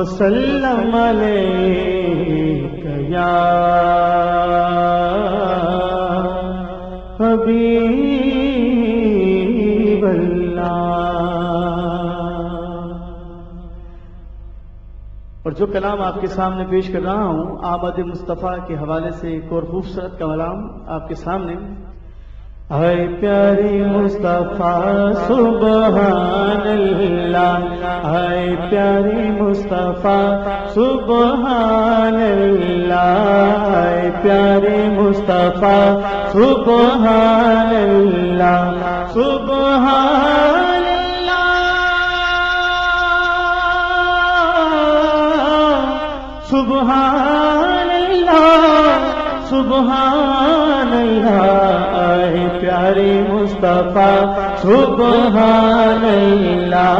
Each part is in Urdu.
وسلم علیک یا حبیب اللہ۔ اور جو کلام آپ کے سامنے پیش کر رہا ہوں آمد مصطفیٰ کے حوالے سے ایک اور خوبصورت کلام آپ کے سامنے۔ اے پیارے مصطفیٰ سبحان اللہ، اے پیارے مصطفیٰ سبحان اللہ، اے پیارے مصطفیٰ سبحان اللہ، سبحان اللہ، سبحان اللہ، سبحان اللہ، اے پیارے مصطفیٰ سبحان اللہ۔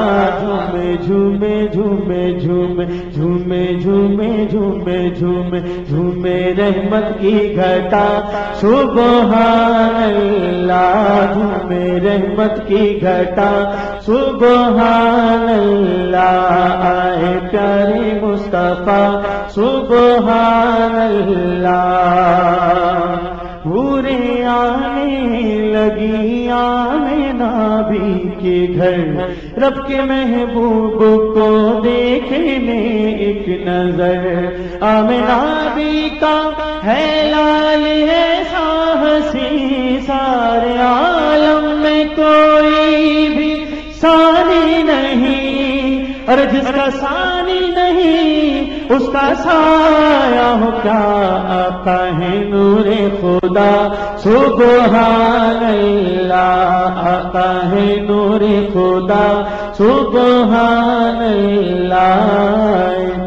جھومے جھومے جھومے جھومے جھومے جھومے جھومے جھومے رحمت کی گھٹا سبحان اللہ، جھومے رحمت کی گھٹا سبحان اللہ، اے پیارے مصطفیٰ سبحان اللہ۔ پورے آنے لگی آمنہ بھی کے گھر، رب کے محبوب کو دیکھنے ایک نظر، آمنہ بھی کا ہے لال ایسا ہنسی، سارے عالم میں کوئی بھی ثانی نہیں، اور جس کا ثانی نہیں اس کا سایہ ہو کیا، آتا ہے نور خدا سبحان اللہ، آتا ہے نور خدا سبحان اللہ،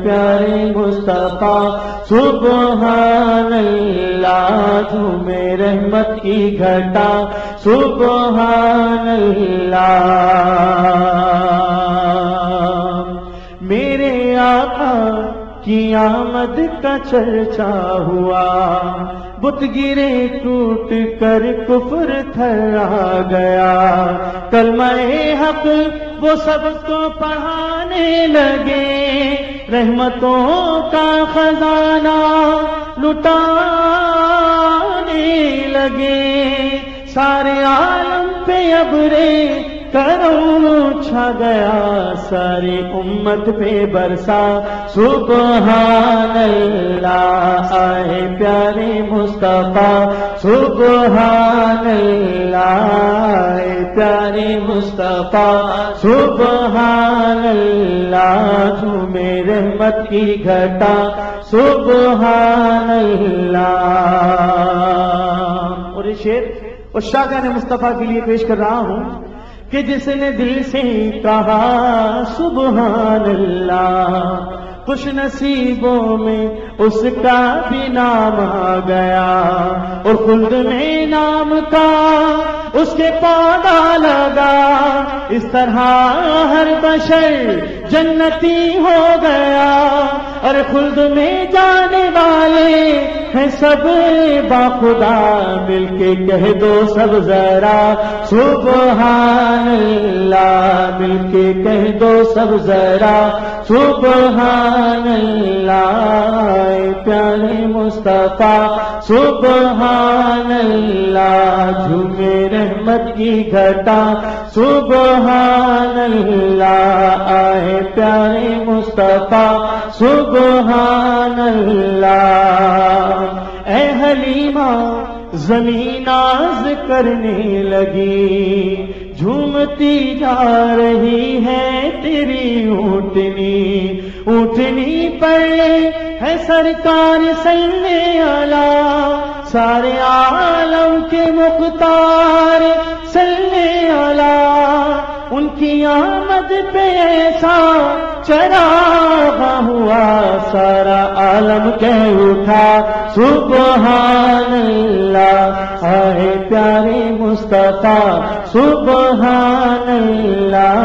پیارے مصطفیٰ سبحان اللہ، جھومے رحمت کی گھٹا سبحان اللہ۔ میرے آقا کی آمد کا چرچا ہوا، بت گرے ٹوٹ کر کفر تھرا گیا، کلمہ حق وہ سب کو پڑھانے لگے، رحمتوں کا خزانہ لٹانے لگے، سارے عالم پہ ابرے کرم چھا گیا، ساری امت پہ برسا سبحان اللہ، اے پیارے مصطفیٰ سبحان اللہ، اے پیارے مصطفیٰ سبحان اللہ، جھومے رحمت کی گھٹا سبحان اللہ۔ اور یہ شعر اور شاگان مصطفیٰ کے لیے پیش کر رہا ہوں کہ جس نے دل سے کہا سبحان اللہ، خوش نصیبوں میں اس کا بھی نام آ گیا، اور خلد میں نام کا اس کے پودا لگا، اس طرح ہر بشر جنتی ہو گیا، اور خلد میں جانے والے ہیں سب باخدا، مل کے کہہ دو سب ذرا سبحان اللہ، مل کے کہہ دو سب ذرا سبحان اللہ، پیارے مصطفیٰ سبحان اللہ، جھومے رحمت کی گھٹا سبحان اللہ، آئے پیارے مصطفیٰ سبحان اللہ۔ اے حلیمہ زمین ناز کرنے لگی، جھومتی جا رہی ہے تیری اونٹنی، اونٹنی پر ہے سرکار صلی اللہ، سارے عالم کے مختار صلی اللہ، ان کی آمد پہ ایسا چراغ ہوا، سارا عالم کہہ اٹھا سبحان اللہ، آئے پیارے مصطفیٰ سبحان اللہ،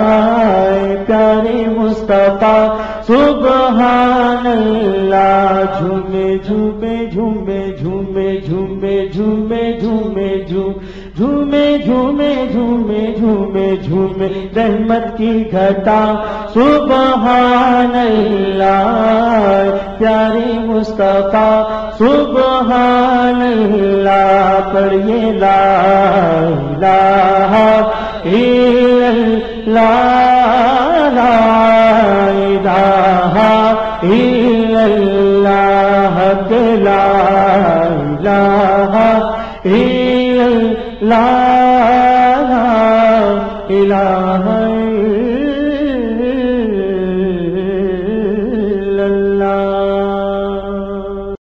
آئے پیارے مصطفیٰ سبحان اللہ، جھومے جھومے جھومے جھومے جھومے جھومے جھومے جھومے جھومے جھومے جھومے جھومے رحمت کی گھٹا سبحان اللہ پیارے مصطفیٰ سبحان اللہ پڑھیے لا الہ الا اللہ لا الہ الا اللہ لا الہ الا اللہ لا الہ